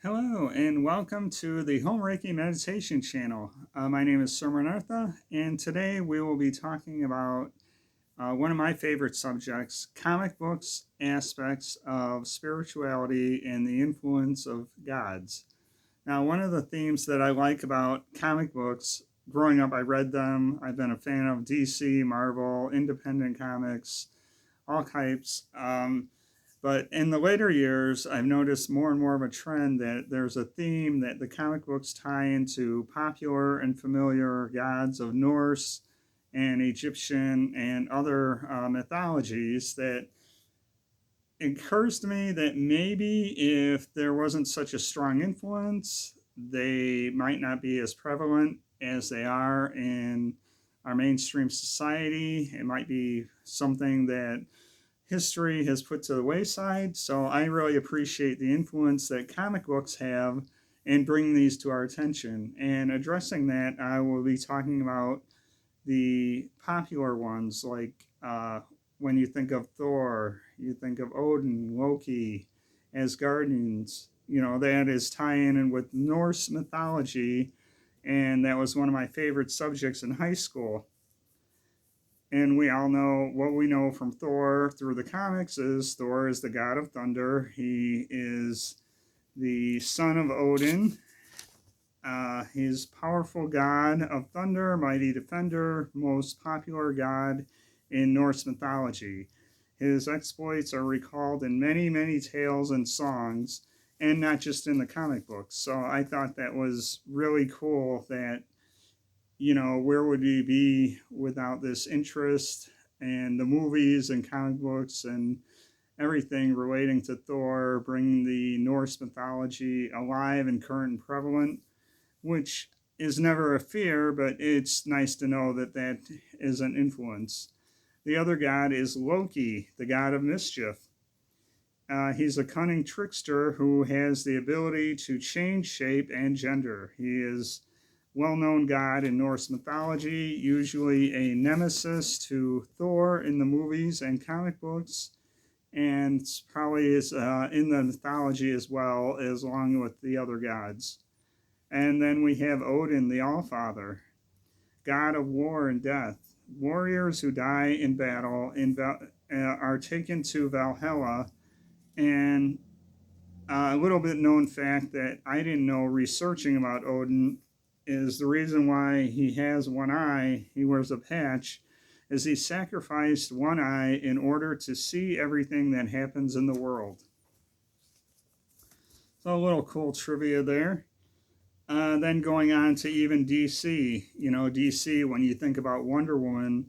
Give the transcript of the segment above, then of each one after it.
Hello and welcome to the Home Reiki Meditation channel. My name is Sirmanartha, and today we will be talking about one of my favorite subjects, comic books aspects of spirituality and the influence of gods. Now, one of the themes that I like about comic books, growing up I read them, I've been a fan of DC, Marvel, independent comics, all types. But in the later years, I've noticed more and more of a trend that there's a theme that the comic books tie into popular and familiar gods of Norse and Egyptian and other mythologies that occurs to me that maybe if there wasn't such a strong influence, they might not be as prevalent as they are in our mainstream society. It might be something that history has put to the wayside. So I really appreciate the influence that comic books have in bringing these to our attention. And addressing that, I will be talking about the popular ones like when you think of Thor, you think of Odin, Loki, Asgardians. You know, that is tying in with Norse mythology, and that was one of my favorite subjects in high school. And we all know what we know from Thor through the comics is Thor is the god of thunder. He is the son of Odin. He's powerful god of thunder, mighty defender, most popular god in Norse mythology. His exploits are recalled in many, many tales and songs, and not just in the comic books. So I thought that was really cool that, you know, where would we be without this interest and the movies and comic books and everything relating to Thor, bringing the Norse mythology alive and current and prevalent, which is never a fear, but it's nice to know that that is an influence. The other god is Loki, the god of mischief. He's a cunning trickster who has the ability to change shape and gender. He is well-known god in Norse mythology, usually a nemesis to Thor in the movies and comic books, and probably is in the mythology as well, as along with the other gods. And then we have Odin, the Allfather, god of war and death. Warriors who die in battle are taken to Valhalla, and a little bit known fact that I didn't know researching about Odin is the reason why he has one eye, he wears a patch, is he sacrificed one eye in order to see everything that happens in the world. So a little cool trivia there. Then going on to even DC, you know, DC, when you think about Wonder Woman,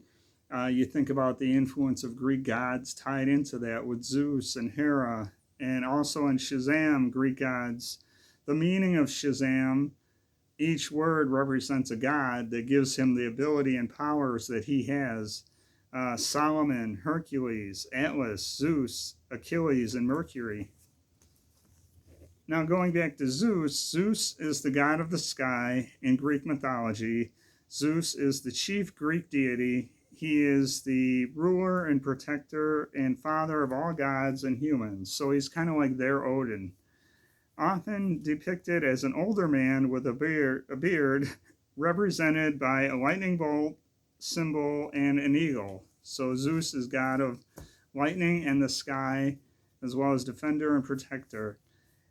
you think about the influence of Greek gods tied into that with Zeus and Hera, and also in Shazam, Greek gods. The meaning of Shazam, each word represents a god that gives him the ability and powers that he has. Solomon, Hercules, Atlas, Zeus, Achilles, and Mercury. Now, going back to Zeus, Zeus is the god of the sky in Greek mythology. Zeus is the chief Greek deity. He is the ruler and protector and father of all gods and humans. So he's kind of like their Odin. Often depicted as an older man with a beard represented by a lightning bolt symbol and an eagle. So Zeus is god of lightning and the sky, as well as defender and protector.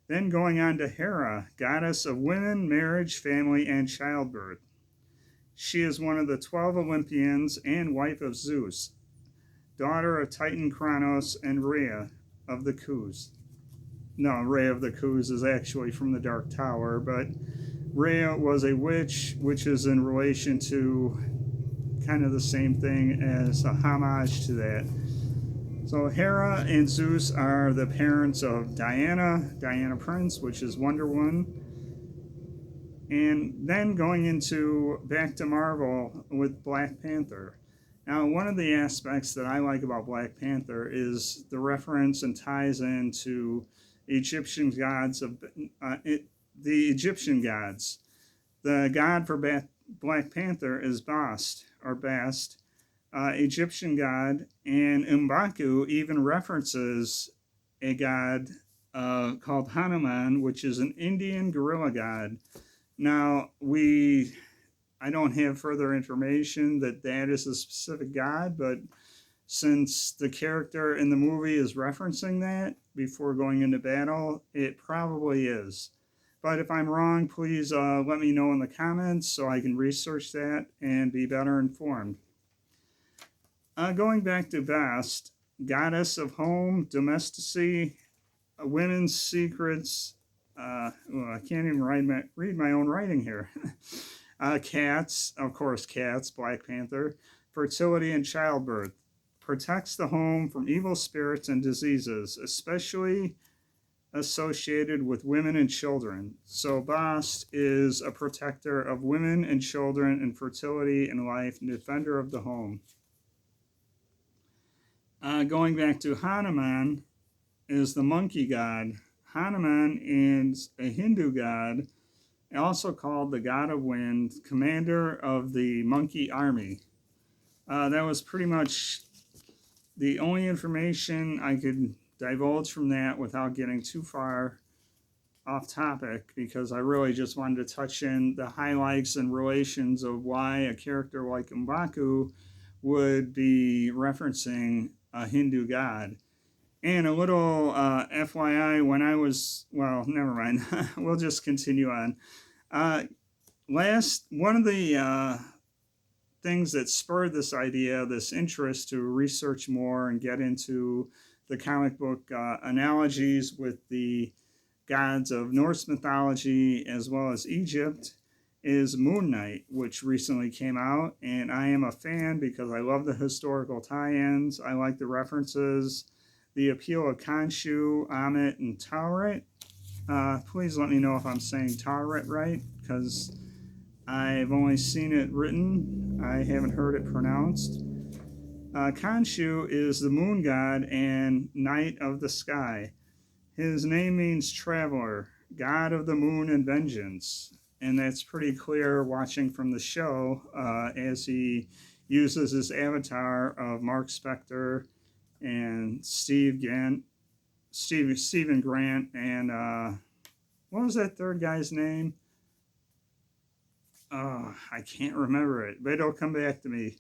Then going on to Hera, goddess of women, marriage, family, and childbirth. She is one of the 12 Olympians and wife of Zeus, daughter of Titan Kronos and Rhea of the Khus. No, Rhea of the Khus is actually from the Dark Tower, but Rhea was a witch, which is in relation to kind of the same thing as a homage to that. So Hera and Zeus are the parents of Diana Prince, which is Wonder Woman. And then going into back to Marvel with Black Panther. Now, one of the aspects that I like about Black Panther is the reference and ties into Egyptian gods of the Egyptian gods. The god for Black Panther is Bast or Bast, Egyptian god, and M'Baku even references a god called Hanuman, which is an Indian gorilla god. Now, I don't have further information that is a specific god, but since the character in the movie is referencing that before going into battle, it probably is. But if I'm wrong, please let me know in the comments so I can research that and be better informed. Going back to Bast, goddess of home, domesticity, women's secrets. Well, I can't even read my own writing here. Cats, of course, cats, Black Panther, fertility and childbirth. Protects the home from evil spirits and diseases, especially associated with women and children. So Bast is a protector of women and children and fertility and life, and defender of the home. Going back to Hanuman, is the monkey god. Hanuman is a Hindu god, also called the god of wind, commander of the monkey army. That was pretty much the only information I could divulge from that without getting too far off topic, because I really just wanted to touch in the highlights and relations of why a character like M'Baku would be referencing a Hindu god. And a little FYI, when I was, well, never mind. We'll just continue on. One of the things that spurred this idea, this interest to research more and get into the comic book analogies with the gods of Norse mythology as well as Egypt, is Moon Knight, which recently came out. And I am a fan because I love the historical tie-ins. I like the references. The appeal of Khonshu, Ammit, and Tawret. Please let me know if I'm saying Tawret right, because I've only seen it written. I haven't heard it pronounced. Khonshu is the moon god and knight of the sky. His name means traveler, god of the moon and vengeance. And that's pretty clear watching from the show as he uses his avatar of Mark Spector and Stephen Grant, and what was that third guy's name? Oh, I can't remember it, but it'll come back to me.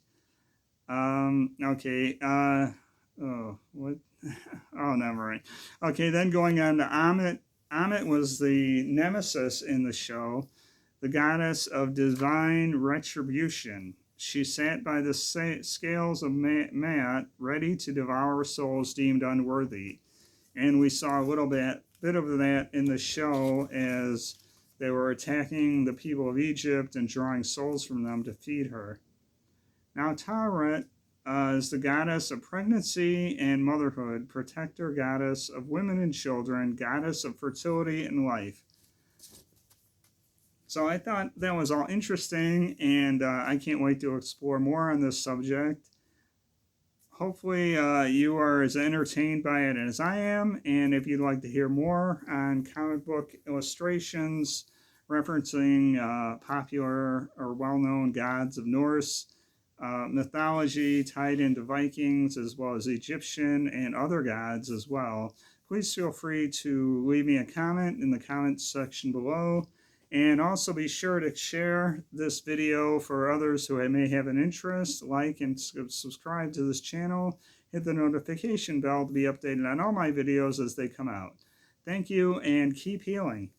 Okay. What? Oh, never mind. Okay, then going on to Ammit. Ammit was the nemesis in the show, the goddess of divine retribution. She sat by the scales of Maat, ready to devour souls deemed unworthy. And we saw a little bit of that in the show as they were attacking the people of Egypt and drawing souls from them to feed her. Now, Tawret is the goddess of pregnancy and motherhood, protector goddess of women and children, goddess of fertility and life. So I thought that was all interesting, and I can't wait to explore more on this subject. Hopefully you are as entertained by it as I am, and if you'd like to hear more on comic book illustrations referencing popular or well-known gods of Norse mythology tied into Vikings as well as Egyptian and other gods as well, please feel free to leave me a comment in the comments section below. And also be sure to share this video for others who may have an interest, like and subscribe to this channel, hit the notification bell to be updated on all my videos as they come out. Thank you, and keep healing.